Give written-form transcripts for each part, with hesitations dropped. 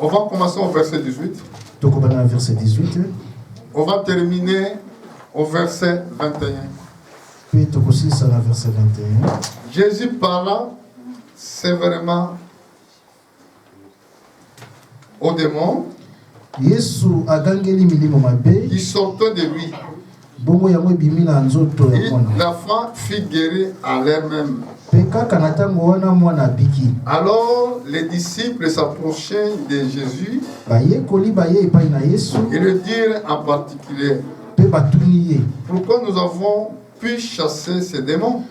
On va commencer au verset 18. Verset 18. On va terminer au verset 21. Puis verset 21. Jésus parla sévèrement aux démons qui sortaient de lui. Et l'enfant fut guéri à l'heure même. Alors les disciples s'approchaient de Jésus et le dirent en particulier: pourquoi nous avons pu chasser ces démons?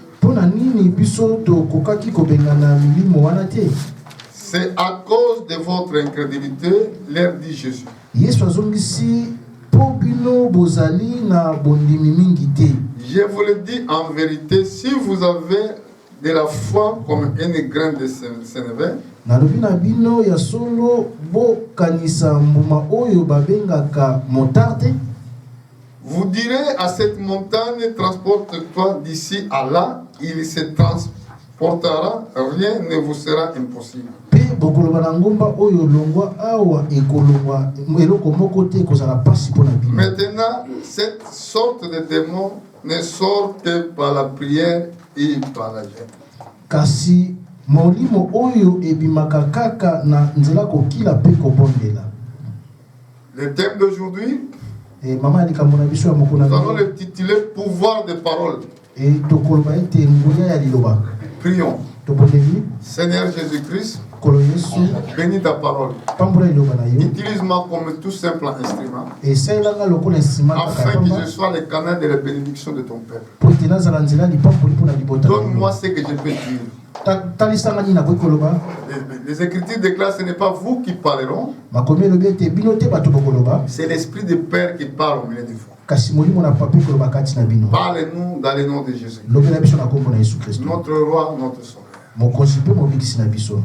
C'est à cause de votre incrédulité, leur dit Jésus. Je vous le dis en vérité, si vous avez de la foi comme une graine de sénévé, vous direz à cette montagne: transporte-toi d'ici à là, il se transportera, rien ne vous sera impossible. Maintenant, cette sorte de démon ne sort que par la prière et par la jeûne. Le thème d'aujourd'hui, nous allons le tituler pouvoir de parole. Prions. Seigneur Jésus-Christ, bénis ta parole. Utilise-moi comme tout simple instrument, afin que je sois le canal de la bénédiction de ton peuple. Donne-moi ce que je peux dire. Les Écritures déclarent que ce n'est pas vous qui parleront, c'est l'Esprit de Père qui parle au milieu de vous. Parlez-nous dans le nom de Jésus, notre roi, notre sauveur.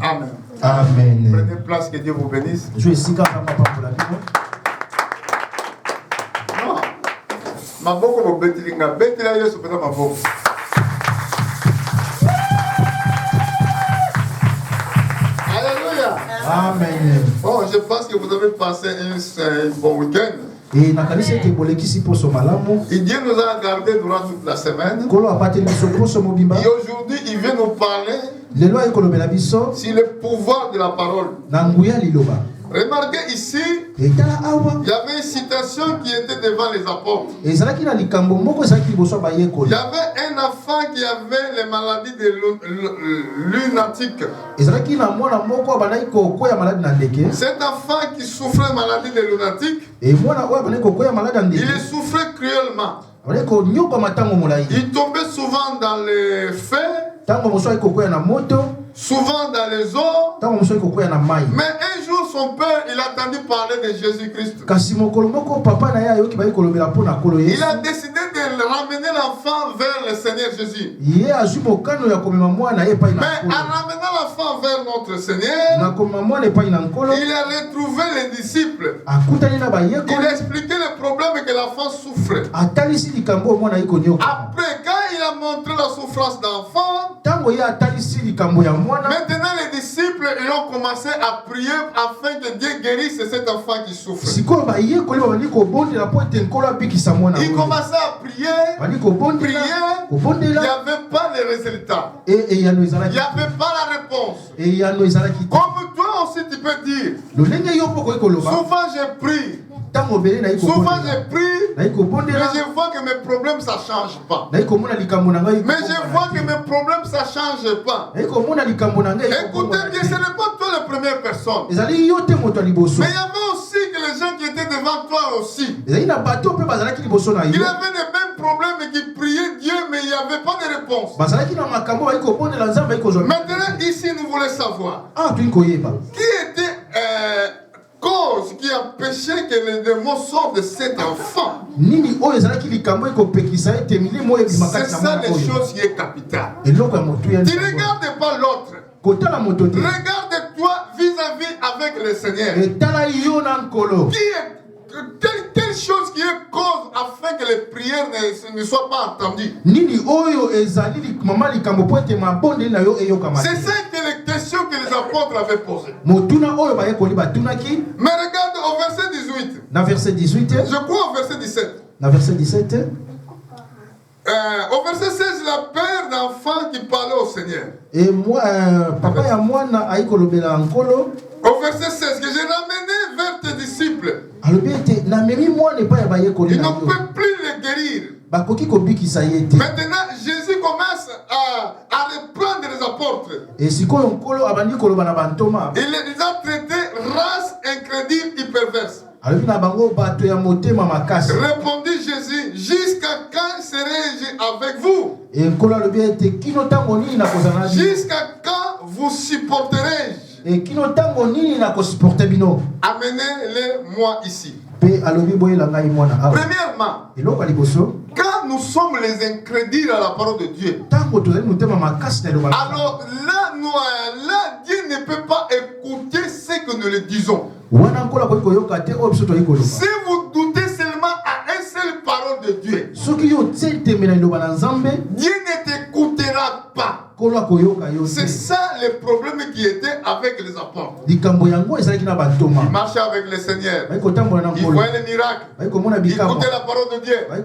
Amen. Amen. Prenez place, que Dieu vous bénisse. Maboko betilinga betila yesu pesa maboko. Alléluia. Amen. Bon, je pense que vous avez passé un bon week-end. Et Dieu nous a gardés durant toute la semaine. Et aujourd'hui, il vient nous parler sur le pouvoir de la parole. Remarquez ici, il y avait une citation qui était devant les apôtres. Il y avait un enfant qui avait les maladies de lunatique. Cet enfant qui souffrait de maladie de lunatique, il souffrait cruellement. Il tombait souvent dans les feux, souvent dans les eaux. Mais un jour, son père, il a entendu parler de Jésus-Christ. Il a décidé de ramener l'enfant vers le Seigneur Jésus. Mais en ramenant l'enfant vers notre Seigneur, il a retrouvé les disciples. Il a expliqué le problème que l'enfant souffrait. Après, quand il a montré la souffrance d'enfant, maintenant les disciples ont commencé à prier afin que Dieu guérisse cet enfant qui souffre. Ils commençaient à prier, il n'y avait pas de résultat. Il n'y avait pas la réponse. Comme toi aussi tu peux dire, souvent j'ai prié. Souvent je prie, mais je vois que mes problèmes ça change pas. Mais je vois que mes problèmes ça change pas. Écoutez bien, ce n'est pas toi la première personne. Mais il y avait aussi que les gens qui étaient devant toi aussi. Il avait les mêmes problèmes et qui priaient Dieu, mais il n'y avait pas de réponse. Maintenant ici nous voulons savoir qui était cause qui a empêché que les démons sortent de cet enfant. C'est ça les choses qui est capitale. Tu ne regardes pas l'autre. Regarde-toi vis-à-vis avec le Seigneur. Quelle chose qui est cause à afin que les prières ne soient pas entendues. C'est ça que les questions que les apôtres avaient posées. Mais regarde au verset 18. Je crois au verset 17. Au verset 16, la père d'enfant qui parlait au Seigneur. Et moi, papa et moi, au verset 16, que j'ai ramené vers tes disciples. Il ne peut plus les guérir. Maintenant, Jésus commence à reprendre les apôtres. Il les a traités race incrédule et perverse. Répondit Jésus, jusqu'à quand serai-je avec vous? Jusqu'à quand vous supporterai-je? Amenez-les moi ici. Premièrement, quand nous sommes les incrédules à la parole de Dieu, alors là, Dieu ne peut pas écouter ce que nous lui disons. Si vous doutez seulement à une seule parole de Dieu, Dieu ne t'écoutera pas. C'est ça le problème qui était avec les apôtres. Ils marchaient avec le Seigneur. Ils voyaient les miracles. Ils écoutaient la parole de Dieu. Mais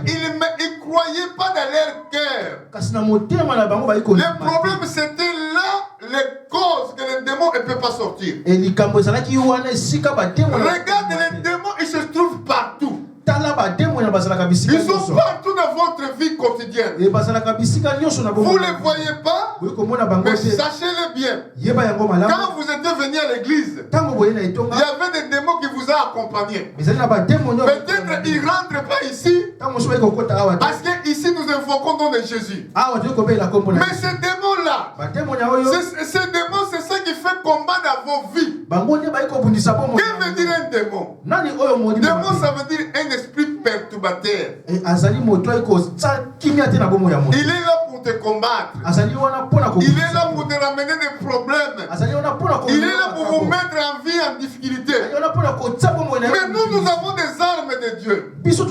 ils ne croyaient pas dans leur cœur. Le problème c'était là les causes que les démons ne peuvent pas sortir. Regarde les démons, ils se trouvent partout. Ils sont partout dans votre vie quotidienne. Vous ne les voyez pas, mais sachez-le bien. Quand vous êtes venu à l'église, il y avait des démons qui vous ont accompagné. Peut-être ils ne rentrent pas ici, parce qu'ici nous invoquons le nom de Jésus. Mais ces démons-là, ces démons, c'est ça qui fait combat dans vos vies. Que veut dire un démon? Démon, ça veut dire un esprit perturbateur. Il est là pour te combattre. Il est là pour te ramener des problèmes. Il est là pour vous mettre en vie en difficulté. Mais nous avons des armes de Dieu. Ces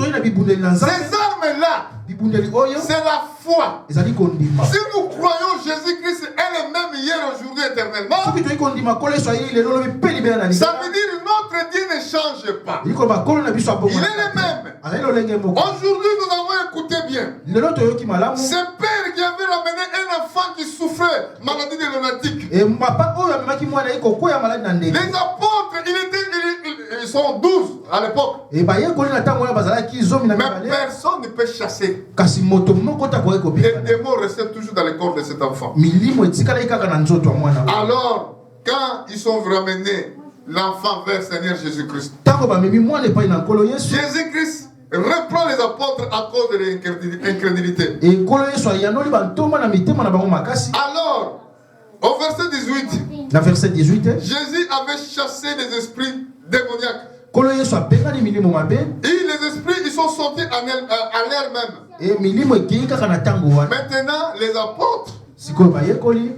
armes-là, c'est la foi. Si nous croyons Jésus-Christ est le même hier, aujourd'hui, éternellement, ça veut dire que notre Dieu ne change pas. Il est le même. Aujourd'hui, nous avons écouté bien. Ce père qui avait ramené un enfant qui souffrait maladie de lunatique. Les apôtres, ils sont 12 à l'époque. Mais personne ne peut chasser. Les démons restent toujours dans le corps de cet enfant. Alors, quand ils sont ramenés l'enfant vers Seigneur Jésus-Christ, Jésus-Christ reprend les apôtres à cause de l'incrédulité. Alors, au verset 18, Jésus avait chassé les esprits démoniaques. Et les esprits, ils sont sortis à l'heure-même. Maintenant, les apôtres,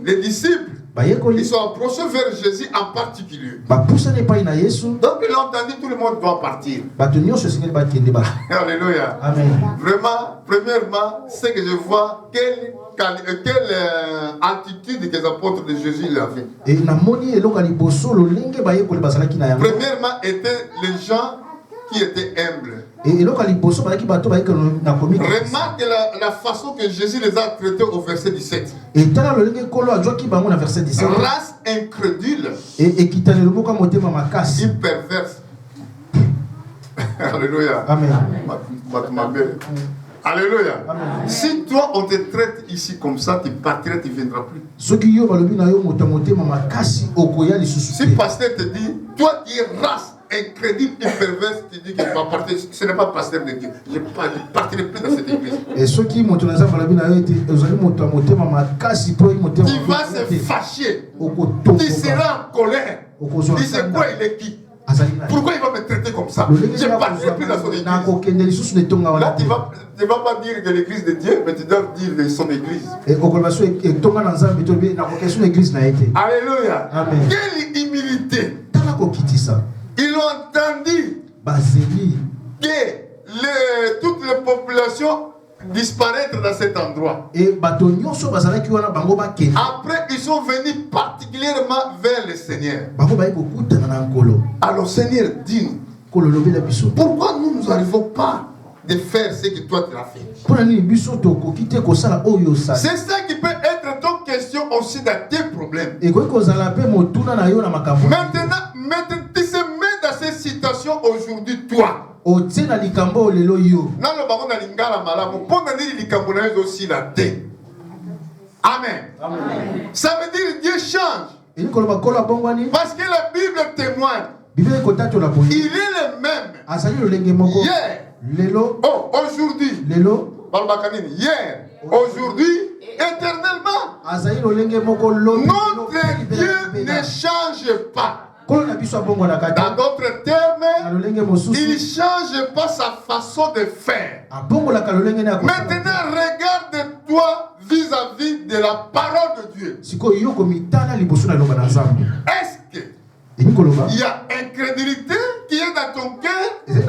les disciples, ils sont approchés vers Jésus en particulier. Donc ils ont entendu, tout le monde doit partir. Alléluia. Amen. Vraiment, premièrement, c'est que je vois quelle attitude que les apôtres de Jésus avaient. Premièrement, étaient les gens qui étaient humbles. Remarque la façon que Jésus les a traités au verset 17. Race incrédule et perverse. Alléluia. Amen. Alléluia. Amen. Si toi on te traite ici comme ça, tu partirais, tu ne viendras plus. Si pasteur te dit, toi qui es race incrédule et perverse, tu dis que tu vas partir, ce n'est pas pasteur de Dieu. Je ne partirai plus dans cette église. Tu vas se fâcher. Tu seras en colère. Tu sais quoi, il est qui? Pourquoi il va me traiter comme ça? Je ne partirai plus dans son église. Là, tu ne vas pas dire de l'église de Dieu, mais tu dois dire de son église. Alléluia. Amen. Quelle humilité. Ils ont entendu que disparaître dans cet endroit. Après, ils sont venus particulièrement vers le Seigneur. Alors, Seigneur, dis-nous, pourquoi nous n'arrivons pas de faire ce que toi tu as fait? C'est ça qui peut être ton question aussi dans tes problèmes. Maintenant, tu se mets dans cette situation aujourd'hui, toi. Amen. Ça veut dire que Dieu change. Parce que la Bible témoigne. Il est le même. Hier. Aujourd'hui. Hier. Aujourd'hui. Éternellement. Notre Dieu ne change pas. Dans d'autres termes, il ne change pas sa façon de faire. Maintenant, regarde-toi vis-à-vis de la parole de Dieu. Est-ce qu'il y a incrédulité qui est dans ton cœur? Que veut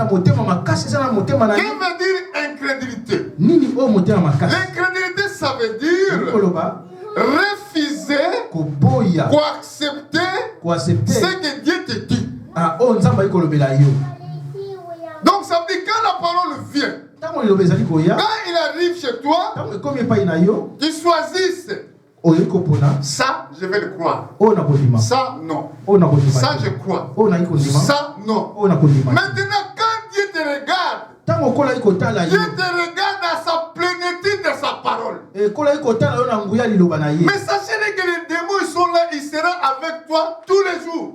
dire incrédulité? L'incrédulité, ça veut dire refuser ou accepter ce que Dieu te dit. Donc ça veut dire quand la parole vient, quand il arrive chez toi, tu choisisses. Ça, je vais le croire. Ça, non. Ça, je crois. Ça, non. Maintenant, quand Dieu te regarde, Dieu te regarde à sa plénitude de sa parole. Mais sachez que les démons ils sont là, ils seront avec toi tous les jours.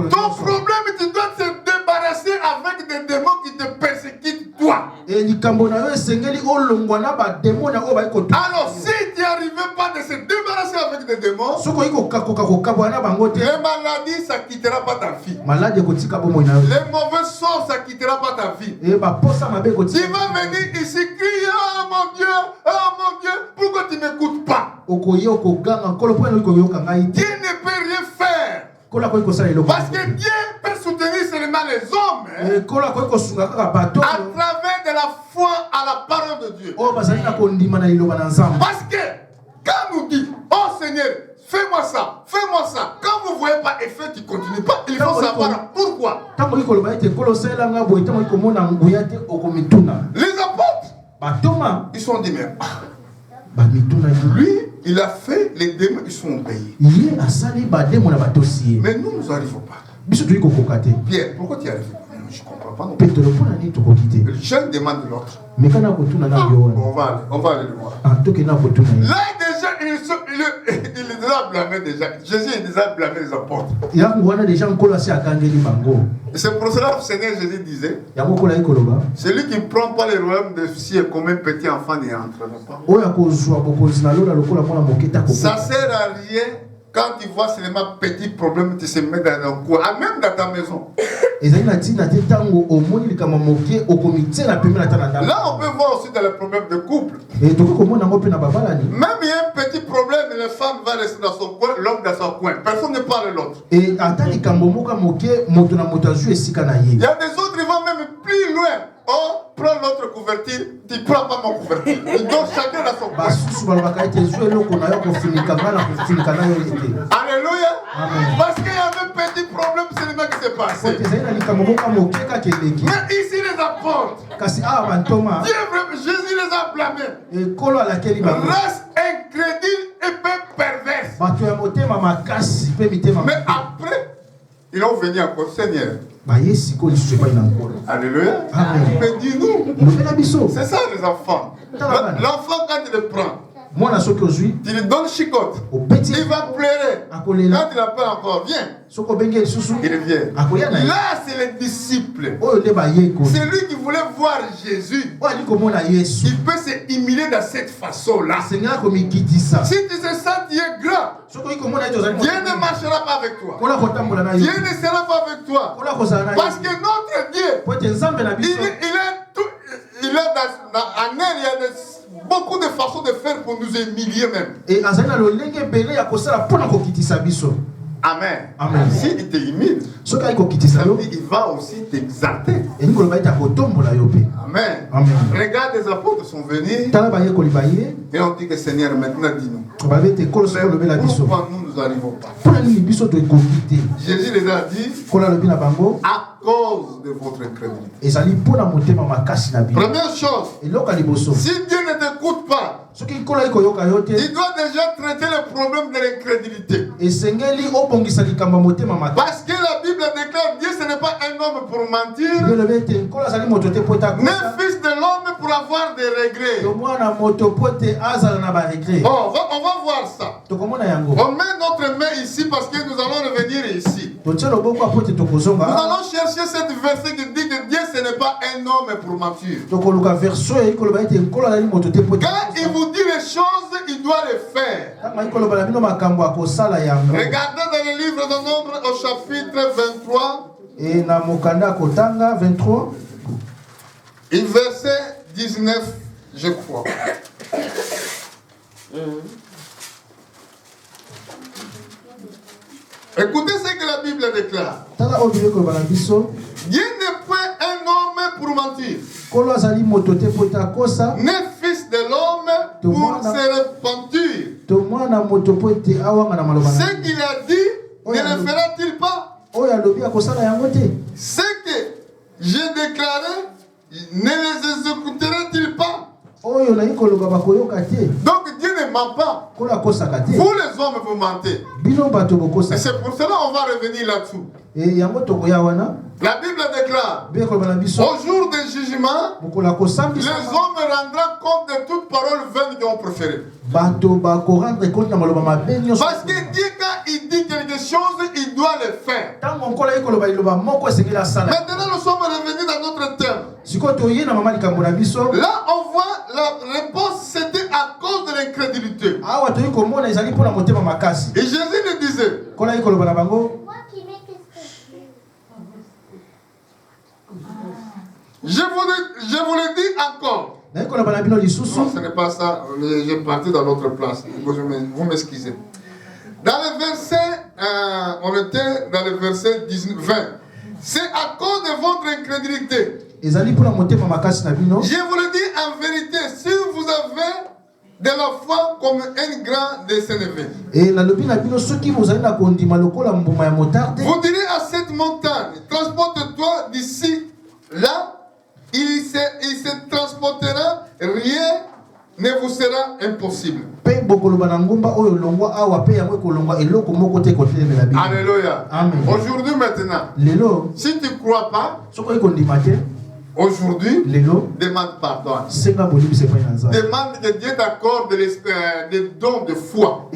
Ton problème, tu dois te débarrasser avec des démons qui te persécutent toi. Alors si tu n'arrives pas de se débarrasser avec des démons, les maladies, ça ne quittera pas ta vie. Les mauvais sorts, ça ne quittera pas ta vie. Tu vas venir ici crier, oh mon Dieu, pourquoi tu ne m'écoutes pas? Dieu ne peut rien faire. Parce que Dieu peut soutenir seulement les hommes à travers de la foi à la parole de Dieu. Parce que quand nous dit, oh Seigneur, fais-moi ça. Quand vous ne voyez pas effet qui ne continue pas, il faut savoir pourquoi. Les apôtres, ils sont dit, mais lui, il a fait, les démons, ils sont obéis. Mais nous n'arrivons pas. Pierre, pourquoi tu y arrives? Je ne comprends pas. Le jeune demande de l'autre. On va aller le voir. Là, déjà, il est déjà blâmé déjà. Jésus est déjà blâmé les apôtres. C'est pour cela que le Seigneur Jésus disait, celui qui ne prend pas le royaume des cieux comme un petit enfant n'y entrera pas. Ça ne sert à rien. Quand tu vois seulement petit problème, tu se mets dans un coin, même dans ta maison. Là, on peut voir aussi dans le problème de couple. Même il y a un petit problème, la femme va rester dans son coin, l'homme dans son coin. Personne ne parle de l'autre. Il y a des autres qui vont même plus loin. Oh, prends l'autre couverture, tu ne prends pas mon couverture. Donc chacun dans son coin. Alléluia. Parce qu'il y avait un petit problème, c'est le mec qui s'est passé. Mais ici les apôtres, Jésus les a blâmés. Reste incrédule et peu perverse. Mais après, ils ont venu encore, Seigneur. Alléluia. Mais dis-nous, c'est ça les enfants. L'enfant quand il le prend, tu lui donnes chicotte, il va pleurer. Quand il appelle encore, viens. Il vient. Là, c'est les disciples. C'est lui qui voulait voir Jésus. Il peut se humilier de cette façon-là. Si tu te sens, tu es grand. Dieu ne marchera pas avec toi. Dieu ne sera pas avec toi. Parce que notre Dieu, il a beaucoup de façons de faire pour nous humilier même. Amen. Amen. Si il te imite, ça veut dire il va aussi t'exalter. Amen. Amen. Regarde, les apôtres sont venus et on dit que Seigneur, maintenant dis-nous. Pourquoi nous n'arrivons pas? Jésus les a dit à cause de votre incrédulité. Première chose, si Dieu ne t'écoute pas, il doit déjà traiter le problème de l'incrédulité. Parce que la Bible déclare Dieu ce n'est pas un homme pour mentir, ni fils de l'homme pour avoir des regrets. Bon, on va voir ça. On met notre main ici parce que nous allons revenir ici. Nous allons chercher cette verset qui dit que Dieu ce n'est pas un homme pour mentir. Quand il vous dit les choses, il doit les faire. Regardez dans le livre de Nombre au chapitre 23. Et na Mokanda Kotanga 23. Et verset 19, je crois. Écoutez ce que la Bible déclare. Dieu n'est point un homme pour mentir, ni fils de l'homme pour se repentir. Ce qu'il a dit, ne le fera-t-il pas? Ce que j'ai déclaré, ne les exécuterait-il pas? Donc Dieu ne ment pas. Vous les hommes vous mentez. Et c'est pour cela qu'on va revenir là-dessous. La Bible déclare, au jour du jugement, les hommes rendront compte de toute parole vaine qu'ils ont proférée. Parce que Dieu, quand il dit quelque chose, il doit le faire. Maintenant, nous sommes revenus dans notre thème. Là, on voit la réponse, c'était à cause de l'incrédulité. Et Jésus le disait, je vous le dis encore. Non, ce n'est pas ça. J'ai parti dans l'autre place. Vous m'excusez. Dans le verset, on était dans le verset 20. C'est à cause de votre incrédulité. Je vous le dis en vérité, si vous avez de la foi comme un grand de Sénévé, vous direz à cette montagne, transporte-toi d'ici là. Il se transportera, rien ne vous sera impossible. Alléluia. Aujourd'hui maintenant, si tu ne crois pas, aujourd'hui, demande pardon. Demande que Dieu t'accorde des dons de foi.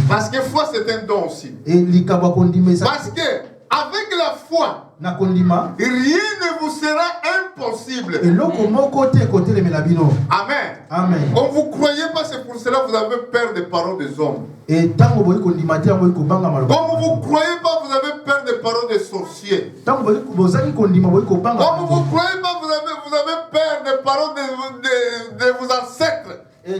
Parce que foi c'est un don aussi. Parce que avec la foi, rien ne vous sera impossible. Amen. Amen. Quand vous ne croyez pas, c'est pour cela que vous avez peur des paroles des hommes. Quand vous ne croyez pas, vous avez peur des paroles des sorciers. Quand vous ne croyez pas, vous avez peur des paroles de vos ancêtres. Mais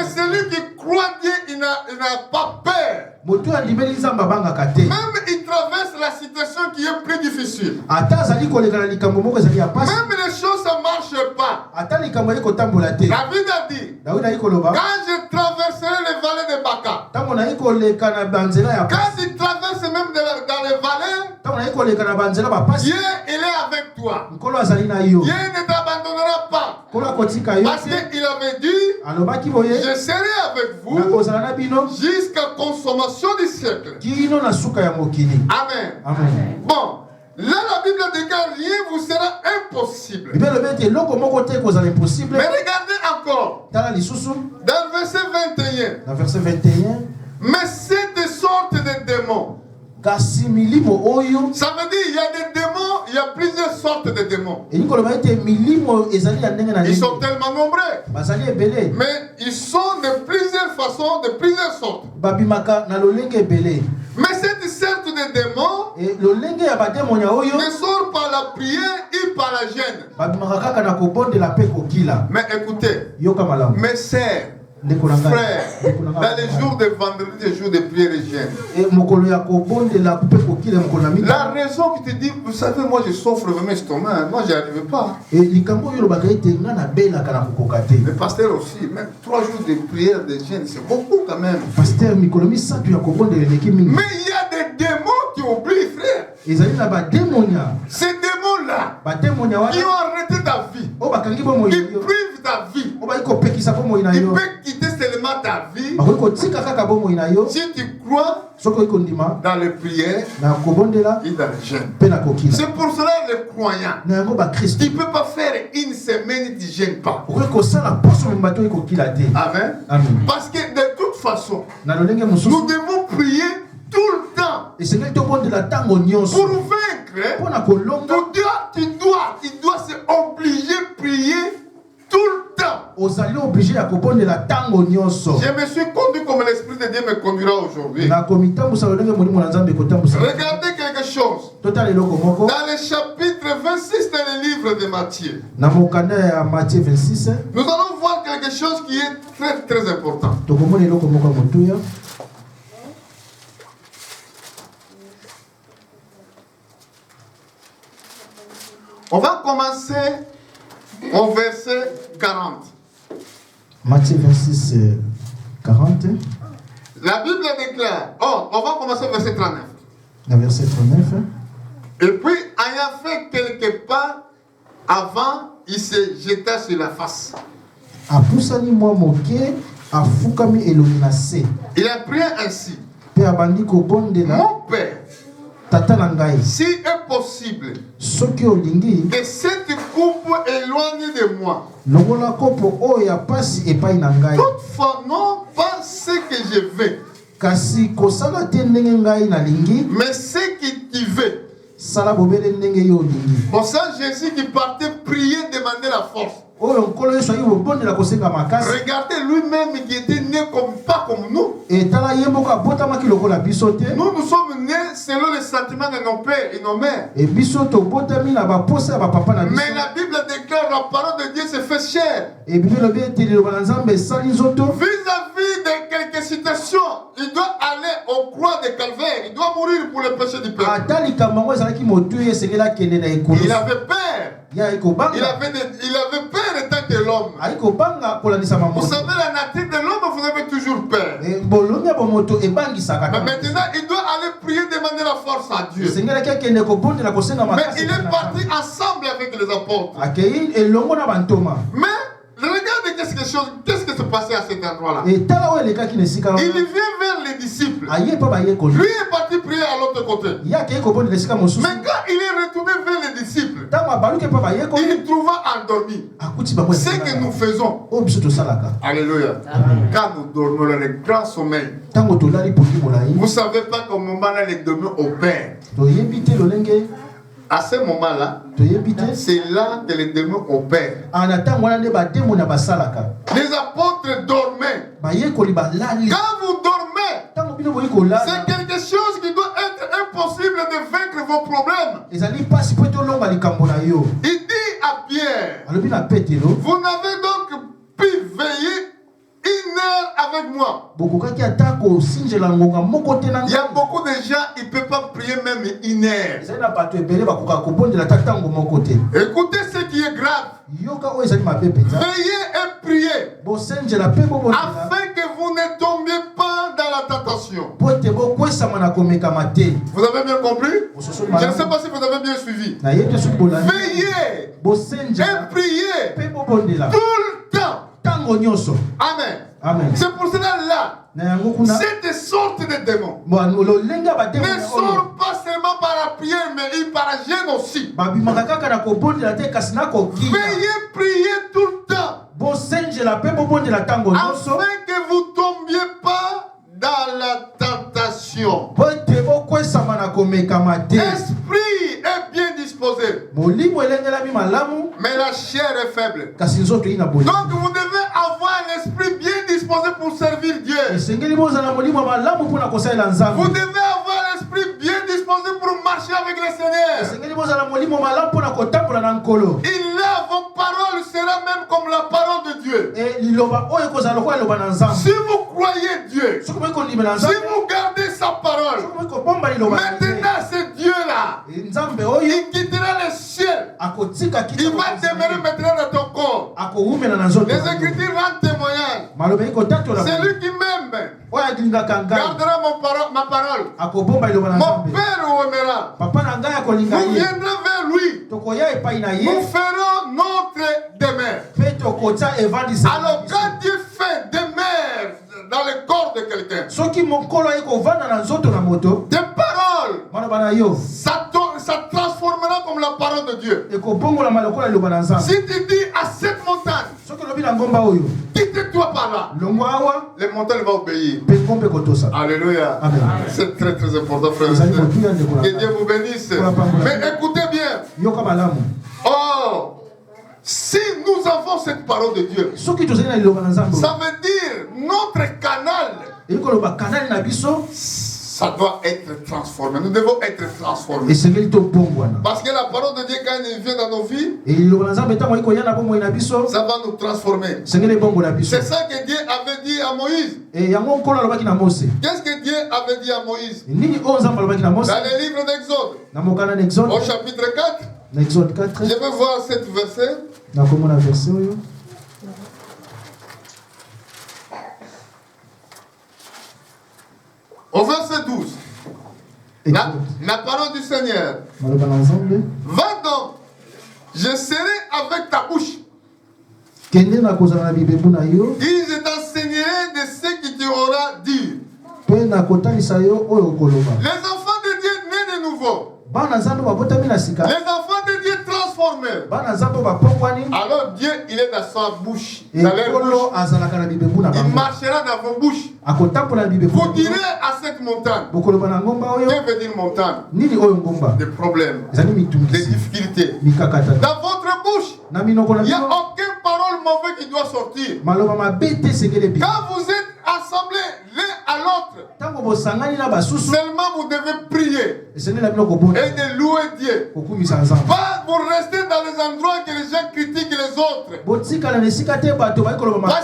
celui qui croit Dieu, il n'a pas peur. Même il traverse la situation qui est plus difficile. Même les choses ne marchent pas. La Bible a dit, quand je traverserai les vallées de Baka, quand il traverse même dans les vallées, Dieu il est avec toi. Dieu ne t'abandonnera pas. Parce qu'il avait dit, je serai avec vous jusqu'à consommation du siècle. Amen. Amen. Bon, là la Bible déclare rien vous sera impossible. Mais regardez encore. Dans le verset 21. Mais cette sorte de démons. Ça veut dire il y a des démons, il y a plusieurs sortes de démons. Ils sont tellement nombreux. Mais ils sont de plusieurs façons, de plusieurs sortes. Mais cette sorte de démons ne sort par la prière et par la gêne. Mais écoutez, mes sœurs, Frère, dans les jours de vendredi, les jours de prière et jeûne. La raison qui te dit, vous savez, moi je souffre de mes estomacs, moi j'y arrive pas. Le pasteur aussi, même 3 jours de prière, de jeûne, c'est beaucoup quand même. Mais il y a des démons qui oublient, frère. Ces démons-là, qui ont arrêté ta vie, qui privent ta vie, ils peuvent quitter seulement ta vie si tu crois dans les prières et dans le jeûne. C'est pour cela les croyants, tu ne peux pas faire une semaine, tu ne gênes pas. Amen. Parce que de toute façon, nous devons prier tout le temps. Pour vaincre, tu dois se obliger à prier tout le temps. Je me suis conduit comme l'Esprit de Dieu me conduira aujourd'hui. Regardez quelque chose. Dans le chapitre 26 dans le livre de Matthieu, nous allons voir quelque chose qui est très très important. On va commencer au verset 40. Matthieu 26, 40. La Bible déclare. On va commencer au verset 39. Le verset 39. Et puis, ayant fait quelques pas avant, il se jeta sur la face. Il a prié ainsi. Mon Père, si est possible, que cette coupe éloigne de moi. Toutefois, non pas ce que je veux, mais ce que tu veux. Pour ça, Jésus qui partait prier, demander la force. Regardez lui-même qui était né pas comme nous. Nous sommes nés selon les sentiments de nos pères et nos mères. Mais la Bible déclare la parole de Dieu se fait chair. Vis-à-vis de quelques situations, il doit aller au croix de Calvaire. Il doit mourir pour le péché du peuple. Il avait peur. Il avait peur étant de l'homme. Vous savez, la nature de l'homme, vous avez toujours peur. Mais maintenant, il doit aller prier, demander la force à Dieu. Mais il est parti ensemble avec les apôtres. Mais regardez qu'est-ce qui se passait à cet endroit-là. Il vient vers les disciples. Lui est parti prier à l'autre côté. Mais quand il est retourné vers les disciples, il trouva endormi. Ce que nous faisons. Alléluia. Quand nous dormons dans le grand sommeil, vous ne savez pas qu'au moment-là, les démons opèrent. À ce moment-là, c'est là que les démons opèrent. Les apôtres dormaient. Quand vous dormez, c'est quelque chose qui doit être impossible de vaincre vos problèmes. Il dit à Pierre, vous n'avez donc pu veiller 1 heure avec moi. Il y a beaucoup de gens, ils ne peuvent pas prier même 1 heure. Écoutez ce qui est grave. Veillez et priez afin que vous ne tombiez pas dans la tentation. Vous avez bien compris? Je ne sais pas si vous avez bien suivi. Veillez et priez tout le temps. Amen. C'est pour cela là, cette sorte de démons ne sort pas seulement par la prière, mais il par la gêne aussi. Veillez prier tout le temps, afin que vous ne tombiez pas dans la tentation. L'esprit est bien disposé, mais la chair est faible. Donc vous devez avoir un esprit bien disposé pour servir Dieu. Vous devez avoir l'esprit bien disposé pour marcher avec le Seigneur. Et là, vos paroles seront même comme la parole de Dieu. Si vous croyez Dieu, si vous gardez sa parole, maintenant ce Dieu-là, il quittera le ciel. Il va demeurer maintenant dans ton corps. Les Écritures rendent témoignage. Celui qui m'aime gardera ma parole. Mon Père vous aimera. Vous viendrez vers lui. Nous ferons notre demeure. Alors quand Dieu fait demeure dans le corps de quelqu'un, des paroles, ça transformera comme la parole de Dieu. Si tu dis à cette montagne, quitte-toi par là, les montagnes vont obéir. Alléluia. C'est très très important, frère. Que Dieu vous bénisse. Mais écoutez bien. Oh, si nous avons cette parole de Dieu, ça veut dire notre canal, ça doit être transformé. Nous devons être transformés. Parce que la parole de Dieu, quand elle vient dans nos vies, ça va nous transformer. C'est ça que Dieu avait dit à Moïse. Qu'est-ce que Dieu avait dit à Moïse? Dans le livre d'Exode, au chapitre 4, je vais voir cet verset. Au verset 12, la parole du Seigneur. Va donc, je serai avec ta bouche. Et je t'enseignerai de ce que tu auras dit. Les enfants de Dieu nés de nouveau. Les enfants de Dieu transformés. Alors Dieu, il est dans sa bouche. Dans leur bouche. Il marchera dans vos bouches. Vous direz à cette montagne. Que veut dire montagne? Des problèmes, des difficultés. Dans votre bouche, il n'y a aucune parole mauvaise qui doit sortir. Quand vous êtes assemblés l'un à l'autre, seulement vous devez prier et de louer Dieu. Pas vous rester dans les endroits que les gens critiquent les autres. Parce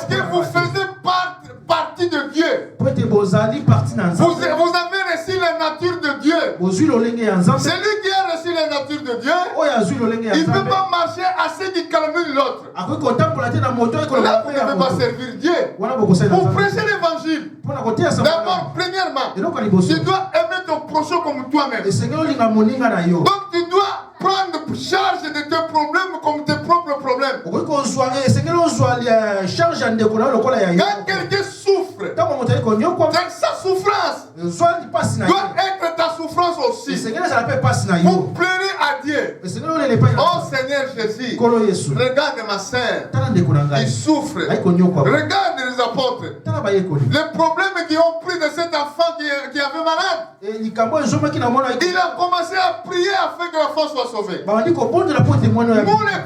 que vous faisiez partie de Dieu. Vous avez reçu la nature de Dieu. Celui qui a reçu la nature de Dieu, il ne peut pas marcher à ceux qui calomnient l'autre. Là, vous ne devez pas servir Dieu. Vous prêchez l'évangile. D'abord, premièrement, tu dois aimer ton prochain comme toi-même. Donc, tu dois prendre charge de tes problèmes comme tes propres problèmes. Quand quelqu'un souffre, sa souffrance doit être ta souffrance aussi. Vous pleurez à Dieu. Oh Seigneur Jésus, regarde ma sœur, il souffre. Regarde les apôtres, les problèmes qui ont pris de cet enfant qui avait malade. Il a commencé à prier afin que l'enfant soit sauvé. Nous les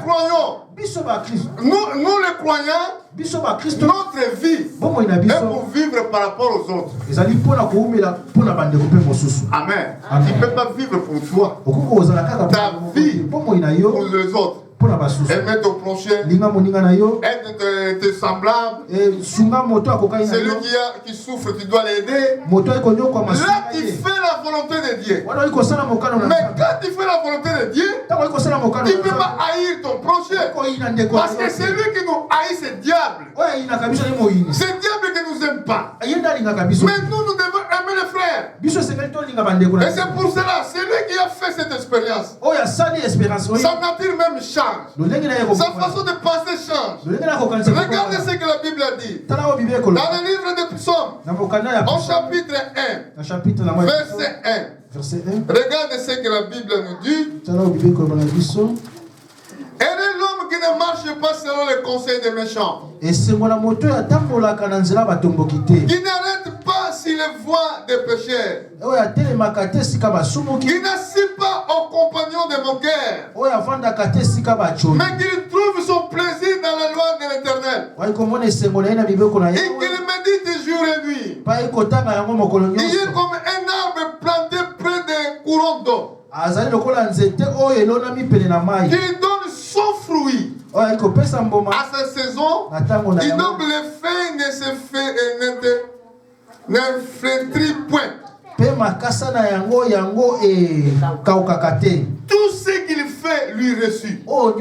croyons. Nous les croyants, notre vie est pour vivre par rapport aux autres. Amen. Tu ne peux pas vivre pour toi. Ta vie pour les autres. Aimer ton prochain, aide tes semblables. Celui qui souffre, tu dois l'aider. Là, tu fais la volonté de Dieu. Mais quand tu fais la volonté de Dieu, tu ne peux pas haïr ton prochain. Parce que c'est lui qui nous haït, c'est le diable. C'est le diable qui ne nous aime pas. Mais nous devons aimer les frères. Et c'est pour cela, c'est lui qui a fait cette expérience. Sa nature même change. Sa façon de penser change. Regardez ce que la Bible a dit. Dans le livre des Psaumes, au chapitre 1, verset 1. Regardez ce que la Bible nous dit. Heureux l'homme qui ne marche pas selon les conseils des méchants. Qui n'arrête pas sur les voies des pécheurs. Qui n'assiste pas aux compagnons de mon cœur. Mais qui trouve son plaisir dans la loi de l'Éternel. Et qu'il médite jour et nuit. Il est comme un arbre planté près des courants d'eau. Qui donne son fruit À cette saison, innoble fait ne se fait n'inflétrit point. Tout ce qu'il fait lui reçut. Moi,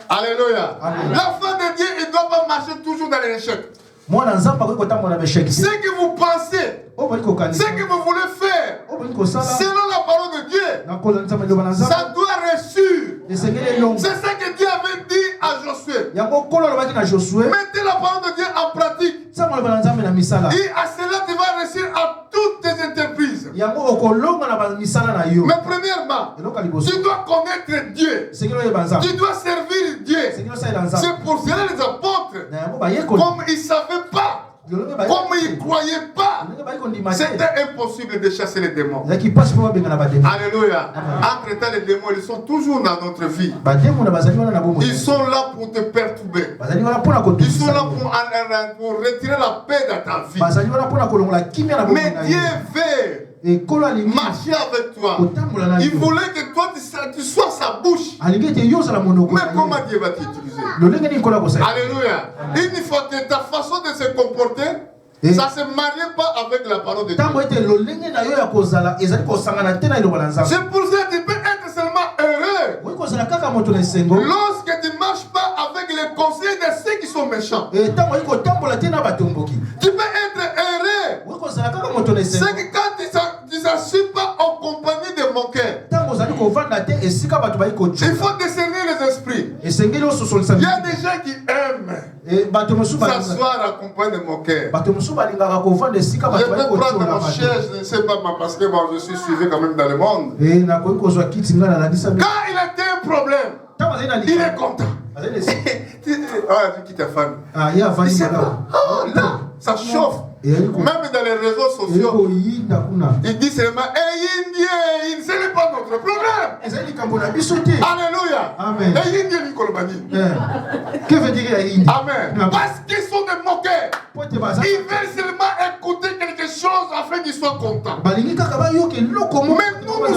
alléluia. L'enfant de Dieu, il ne doit pas marcher toujours dans l'échec. Ce que vous pensez, ce que vous voulez faire, selon la parole de Dieu, ça doit réussir. C'est ça que Dieu avait dit à Josué. Mettez la parole de Dieu en pratique. Et à cela, tu vas réussir à toutes tes entreprises. Mais premièrement, tu dois connaître Dieu. Tu dois servir Dieu. C'est pour cela les apôtres, comme ils ne savaient pas, comme ils ne croyaient pas, c'était impossible de chasser les démons. Alléluia. Entre-temps, les démons, ils sont toujours dans notre vie. Ils sont là pour te perturber. Ils sont là pour retirer la paix dans ta vie. Mais Dieu veut marcher avec toi. Il voulait que toi tu sois sa bouche. Mais comment Dieu va t'utiliser? Alléluia. Une fois que ta façon de se comporter, ça ne se marie pas avec la parole de Dieu. C'est pour ça que tu peux être seulement heureux lorsque tu ne marches pas avec les conseils de ceux qui sont méchants. Tu peux être heureux. C'est que quand tu ne suis pas en compagnie de mon cœur. Il faut discerner les esprits. Il y a des gens qui aiment s'asseoir en compagnie de mon cœur. Je peux prendre mon chaise, je ne sais pas, parce que je suis suivi quand même dans le monde. Quand il a un problème, il est content. Tu quittes ta femme. Oh là, ça chauffe. Même dans les réseaux sociaux, il dit seulement il ne sait pas notre problème. Alléluia. Amen. Que veut dire Hindi? Amen. Parce qu'ils sont des moqueurs. Ils veulent seulement écouter quelque chose afin qu'ils soient contents. Mais nous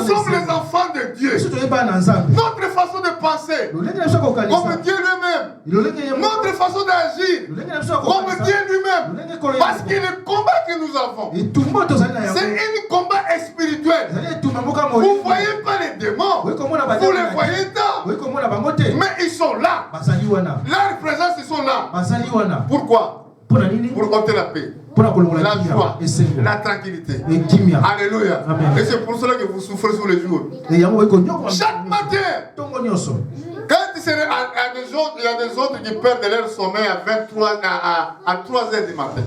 sommes les enfants de Dieu. Notre façon de penser, comme Dieu lui-même. Notre façon d'agir, comme Dieu lui-même. Parce que le combat que nous avons, c'est un combat spirituel. Vous ne voyez pas les démons. Vous les voyez tant. Mais ils sont là. Leur présence, ils sont là. Pourquoi? Pour ôter la paix, la joie, la tranquillité. Alléluia. Et c'est pour cela que vous souffrez tous les jours. Chaque matin, quand il y a des autres qui perdent leur sommeil à 3 heures du matin.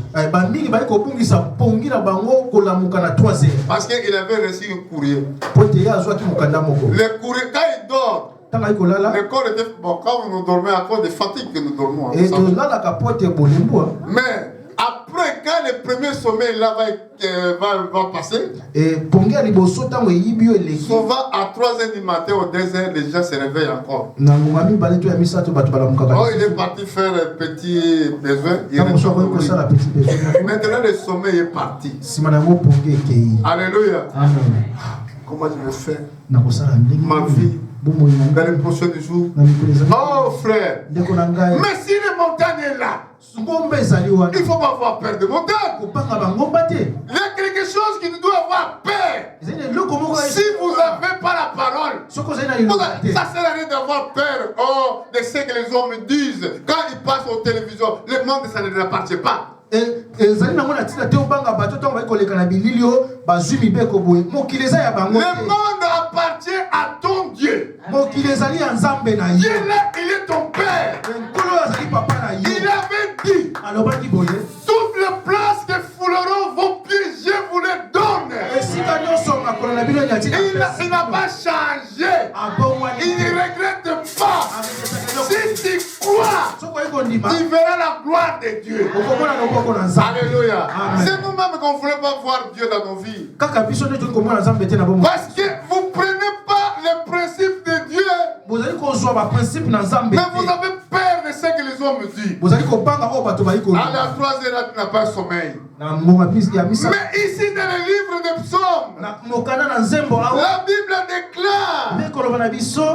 Parce qu'il avait reçu un courrier. Le courrier, quand il dort, le corps était bon. Quand nous dormons à cause de fatigue que nous dormons. Mais après, quand le premier sommeil là va passer, souvent à 3 heures du matin ou 2 heures, les gens se réveillent encore. Oh, il est parti faire un petit besoin. Maintenant, le sommeil est parti. Alléluia. Comment je vais faire ma vie dans les prochains jours? Oh frère, mais si les montagnes est là, il ne faut pas avoir peur de montagne. Il y a quelque chose qui nous doit avoir peur. Si vous n'avez pas la parole, ça ne sert à rien d'avoir peur de ce que les hommes disent. Quand ils passent aux télévisions, le monde, ça ne leur appartient pas. Le monde appartient à ton Dieu. Dieu là, il est ton père. Il avait dit toutes les places que fouleront vos pieds, je vous les donne. Il n'a pas changé. Il ne regrette pas. Si tu crois, tu verras la gloire de Dieu. Alléluia. C'est nous-mêmes qu'on ne voulait pas voir Dieu dans nos vies. Parce que vous ne prenez pas les principes de Dieu. Mais vous avez peur de ce que les hommes disent. À la 3h, tu n'as pas sommeil. Mais ici, dans le livre des psaumes, la Bible déclare,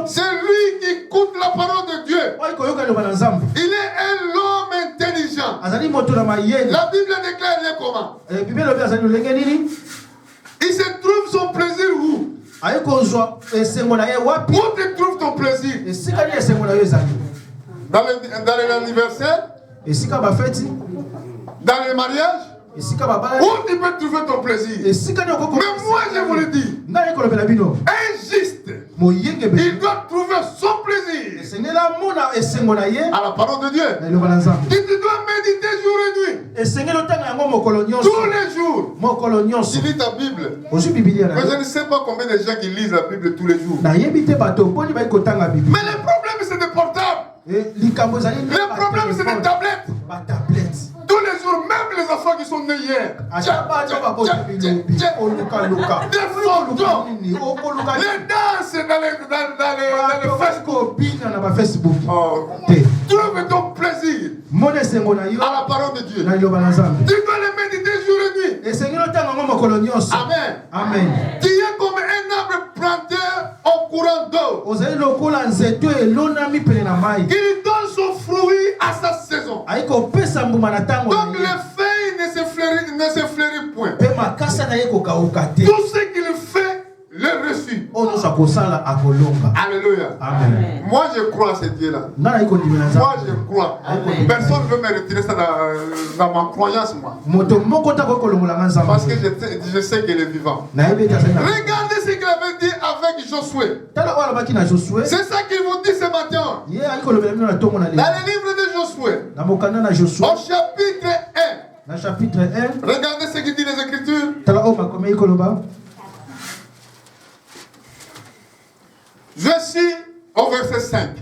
c'est lui qui écoute la parole de Dieu. Il est un homme intelligent. La Bible déclare, il est comment? Il se trouve son plaisir où? Où te trouve ton plaisir? Dans l'anniversaire? Dans le mariage? Où tu peux trouver ton plaisir? Mais moi je vous le dis, un juste, il doit trouver son plaisir à la parole de Dieu. Tu dois méditer jour et nuit, tous les jours. Tu lis ta Bible, mais je ne sais pas combien de gens qui lisent la Bible tous les jours. Mais le problème c'est des portables. Le problème c'est des tablettes. Tous les jours, même les enfants qui sont nés hier, des photos, les danses dans les Facebook. Trouve ton plaisir à la parole de Dieu. Tu dois le méditer jour et nuit. Amen. Tu es comme un arbre planté au courant d'eau. Il donne son fruit à sa saison. Donc les feuilles ne se fleurit point. Tout ce qu'il fait, le reçu. Alléluia. Amen. Moi je crois à ce Dieu-là. Moi je crois. Personne ne veut me retirer ça dans ma croyance, moi. Parce que je sais qu'il est vivant. Regardez ce qu'il avait dit avec Josué. C'est ça qu'il vous dit ce matin. Dans le livre de Josué, au chapitre 1. Regardez ce qu'il dit les Écritures. Je suis au verset 5.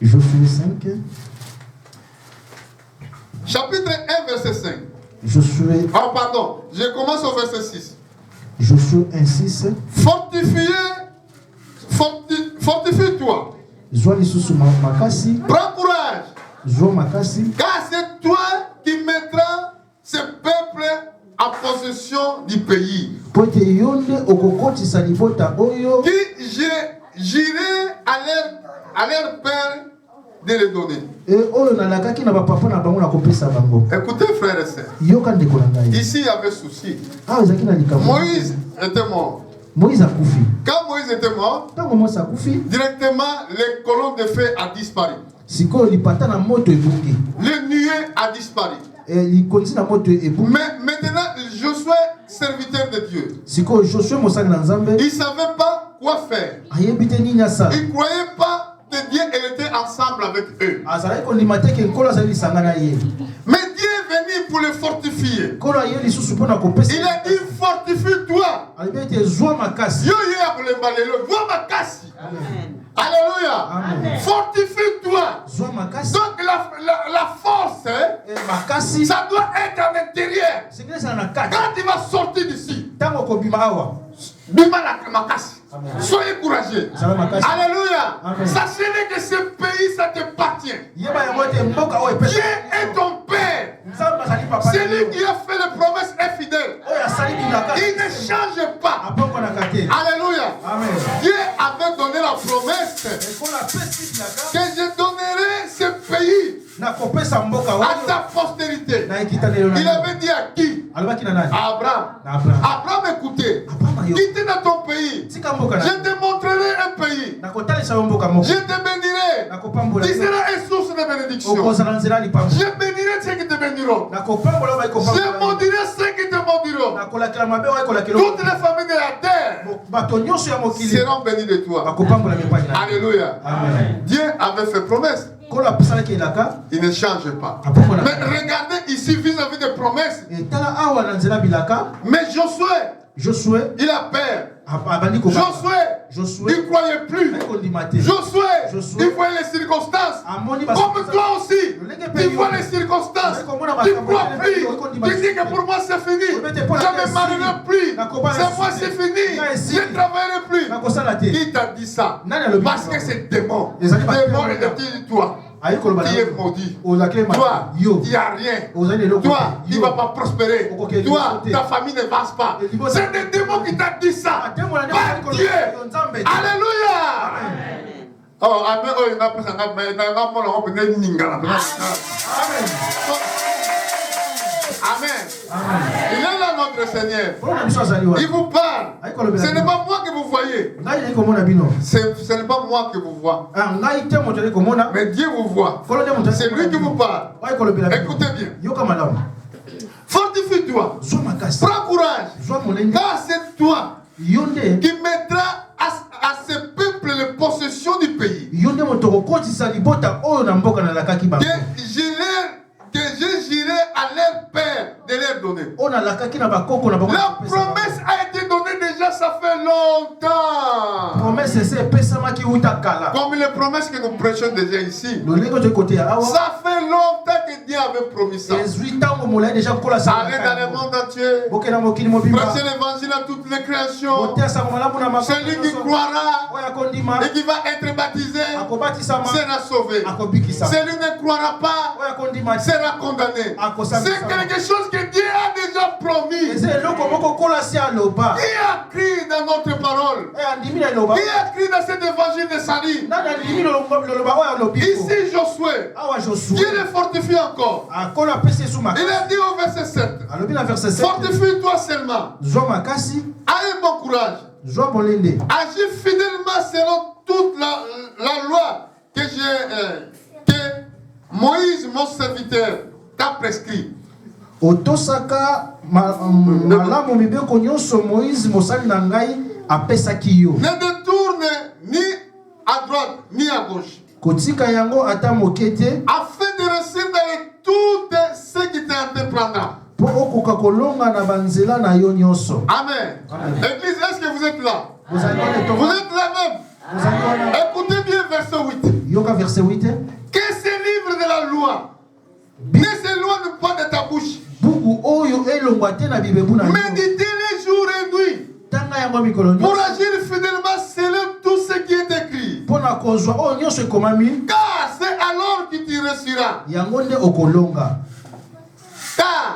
Josué 5. Chapitre 1, verset 5. Josué. Ah, pardon. Je commence au verset 6. Josué 1, 6. Fortifie-toi. Prends courage. Car c'est toi qui mettras ce peuple en possession du pays. Qui j'irai à leur père de les donner. Écoutez, frères et sœurs. Ici, il y avait souci. Moïse était mort. Quand Moïse était mort, directement, les colonnes de feu a disparu. Le nuée a disparu. Mais maintenant, Josué, serviteur de Dieu, il ne savait pas quoi faire. Il ne croyait pas que Dieu était ensemble avec eux. Mais Dieu est venu pour le fortifier. Il a dit fortifie-toi. Alléluia. Fortifie-toi. Donc la force, ça doit être à l'intérieur. Quand tu vas sortir d'ici, soyez courageux. Alléluia. Sachez que ce pays, ça t'appartient. Dieu est ton Père. Celui qui a fait les promesses est fidèle. Il ne change pas. Alléluia. Dieu avait donné la promesse que je donnerai ce pays à ta postérité. Il avait dit à qui? À Abraham. Abraham, écoutez. Quitte dans ton pays. Je te montrerai un pays. Je te bénirai. Tu seras une source de bénédiction. Je bénirai ceux qui te béniront. Je maudirai ceux qui te maudiront. Toutes les familles de la terre seront bénies de toi. Alléluia. Dieu avait fait promesse. Il ne change pas. Mais regardez ici vis-à-vis des promesses. Mais Josué, il a peur. Josué, il ne croyait plus. Josué, il voyait les circonstances. Comme toi aussi, tu vois les circonstances. Tu ne crois plus. Tu dis que pour moi c'est fini. Je ne me marierai plus. C'est moi, c'est fini. Je ne travaillerai plus. Qui t'a dit ça? Parce que c'est démon. Démon est de toi. qui est maudit. Toi, il n'y a rien. Toi, il ne va pas prospérer. Toi, ta famille ne passe pas. C'est des démons qui t'ont dit ça. Par Dieu. Alléluia. Oh, amen. Amen. Il est là, notre Seigneur. Il vous parle. Ce n'est pas moi que vous voyez. Ce n'est pas moi que vous voyez. Mais Dieu vous voit. C'est lui qui vous parle. Écoutez bien. Fortifie-toi. Prends courage. Car c'est toi qui mettra à ce peuple les possessions du pays. Que je j'irai à leur père de leur donner. La promesse a été donnée déjà, ça fait longtemps. Comme les promesses que nous prêchons déjà ici. Ça fait longtemps que Dieu avait promis ça. Allez dans le monde entier. Prêchez l'évangile à toutes les créations. Celui qui croira et qui va être baptisé sera sauvé. Celui qui ne croira pas sera condamné. C'est quelque chose que Dieu a déjà promis. Qui a crié dans notre parole? Qui a crié dans cet évangile de salut? Ici Josué, Dieu le fortifie encore. Il a dit au verset 7, fortifie-toi seulement. Ayez bon courage. Agis fidèlement selon toute la loi que Moïse, mon serviteur, t'a prescrit. Ne détourne ni à droite ni à gauche. Afin de réussir dans tout ce qui t'entreprendra. Amen. Église, est-ce que vous êtes là? Vous êtes là même. Écoutez bien verset 8. Que ces livres de la loi ne s'éloignent pas de ta bouche. Méditez les jours et nuits pour agir fidèlement selon tout ce qui est écrit. Car c'est alors que tu réussiras. Car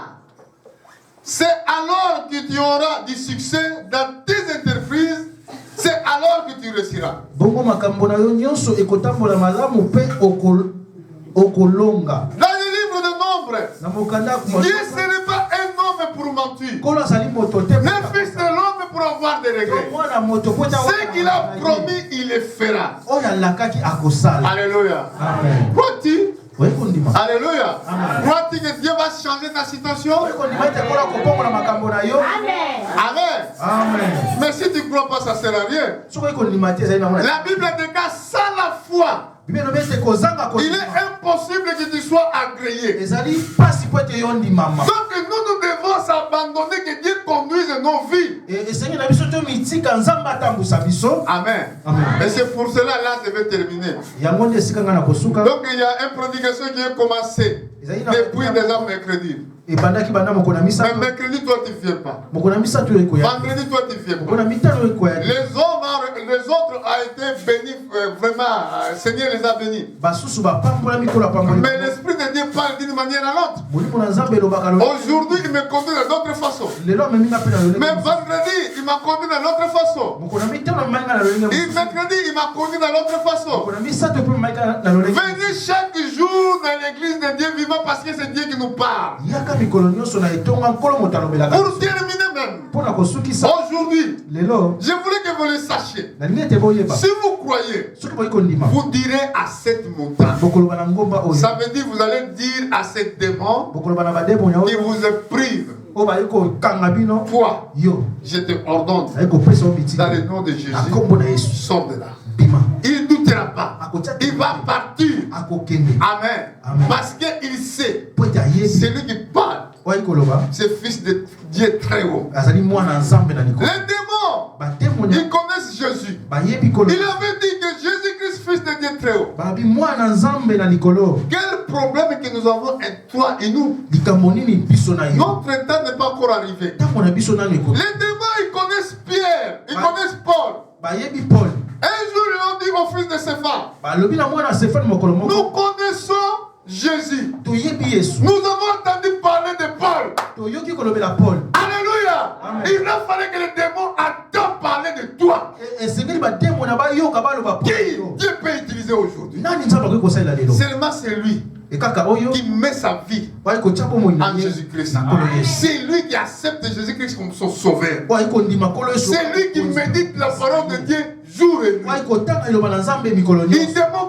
c'est alors que tu auras du succès dans tes entreprises. C'est alors que tu réussiras. Dans le livre de Nombre, Dieu ce n'est pas un homme pour mentir, mais fils de l'homme pour avoir des regrets. Ce qu'il a promis, il le fera. Alléluia. Crois-tu? Alléluia. Crois-tu que Dieu va changer ta situation? Amen. Mais si tu ne crois pas, ça ne sert à rien. La Bible déclare sans la foi, il est impossible que tu sois agréé. Donc nous devons s'abandonner, que Dieu conduise nos vies. Amen. Et c'est pour cela, là, je vais terminer. Donc il y a une prédication qui a commencé depuis déjà mercredi. Mais mercredi, toi, tu ne viens pas. Vendredi, toi, tu ne viens pas. Les autres ont été bénis, vraiment, Seigneur les a bénis. Mais l'Esprit de Dieu parle d'une manière à l'autre. Aujourd'hui, il me conduit de d'autres façons. Mais vendredi, il m'a conduit de l'autre façon. Et mercredi, il m'a conduit de l'autre façon. Venez chaque jour dans l'église de Dieu vivant parce que c'est Dieu qui nous parle. Pour terminer même, aujourd'hui, je voulais que vous le sachiez. Si vous croyez, vous direz à cette montagne. Ça veut dire vous allez dire à cette démon qui vous prive. Toi, je te ordonne dans le nom de Jésus, sors de là. Il ne doutera pas. Il va partir. Amen. Parce qu'il sait, c'est lui qui parle. C'est fils de Dieu très haut. Les démons, ils connaissent Jésus. Il avait dit que Jésus-Christ, fils de Dieu très haut. Quel problème que nous avons entre toi et nous? Notre temps n'est pas encore arrivé. Les démons, ils connaissent Pierre, ils connaissent Paul. Un jour, ils ont dit au fils de Cépha, nous connaissons Jésus. Nous avons entendu parler de Paul. Alléluia. Il a fallu que le démon entende parler de toi. Dieu peut utiliser aujourd'hui. Seulement c'est lui qui met sa vie en Jésus-Christ. C'est lui qui accepte Jésus-Christ comme son sauveur. C'est lui qui médite la parole de Dieu jour et nuit. Ils vont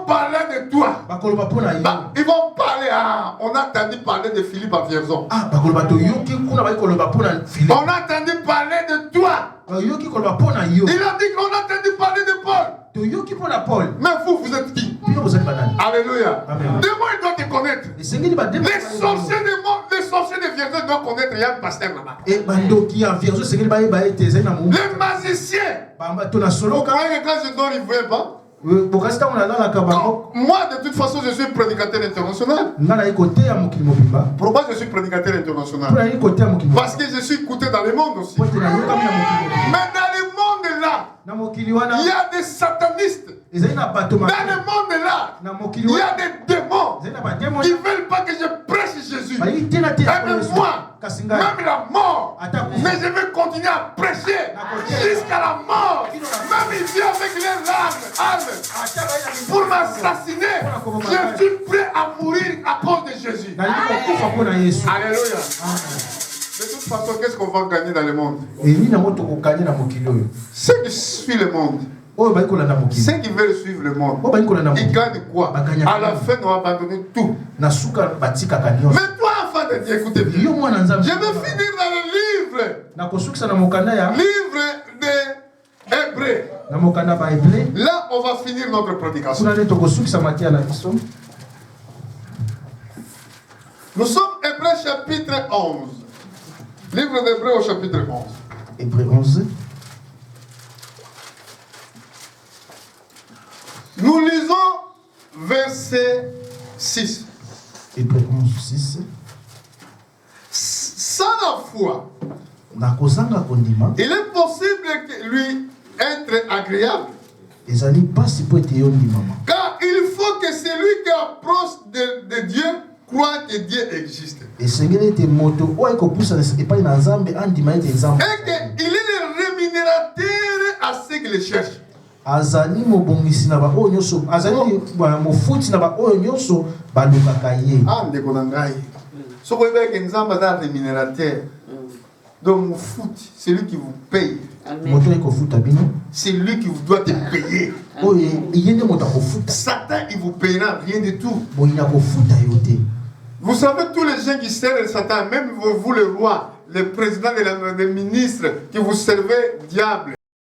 parler de toi. Ils vont parler. On a entendu parler de Philippe à Vierzon. On a entendu parler de toi. Il a dit qu'on a entendu parler de Paul. Mais vous êtes qui? Alléluia. Demande, il doit te connaître. Les sorciers de Vierzon doivent connaître. Il y a un pasteur là-bas. Les magiciens. Vous croyez que quand je dors, ils ne voient pas? Moi, de toute façon, je suis prédicateur international. Pourquoi je suis prédicateur international? Parce que je suis écouté dans le monde aussi. Mais dans le monde là, il y a des satanistes. Dans le monde là, il y a des démons qui ne veulent pas que je prêche Jésus. Et même moi, même la mort, mais je vais continuer à prêcher jusqu'à la mort. Même il vient avec les armes pour m'assassiner. Je suis prêt à mourir à cause de Jésus. Alléluia. De toute façon, qu'est-ce qu'on va gagner dans le monde? Ceux qui suivent le monde, ceux qui veulent suivre le monde, ils gagnent quoi? À la fin, on va abandonner tout. Mais toi, enfant de Dieu, écoutez bien. Je vais finir dans le livre d'Hébreux. Là, on va finir notre prédication. Nous sommes Hébreux chapitre 11. Livre d'Hébreux au chapitre 11. Hébreux 11. Nous lisons verset 6. Hébreux 11, 6. Sans la foi, il est possible que lui être agréable. Car il faut que celui qui approche de Dieu croit que Dieu existe. Et qu'il est le rémunérateur à ceux qui le cherchent. Azali mobongisi na ba oyo nyoso azali mofuti na ba oyo nyoso balukaka ye. Ndeko na ngai. Soko yebeke nzamba za rémunérateur. Donc mofuti, c'est lui qui vous paye. C'est lui qui vous doit te payer. Satan, il vous payera rien du tout. Vous savez, tous les gens qui servent Satan, même vous le roi, le président, le ministre, qui vous servez diable.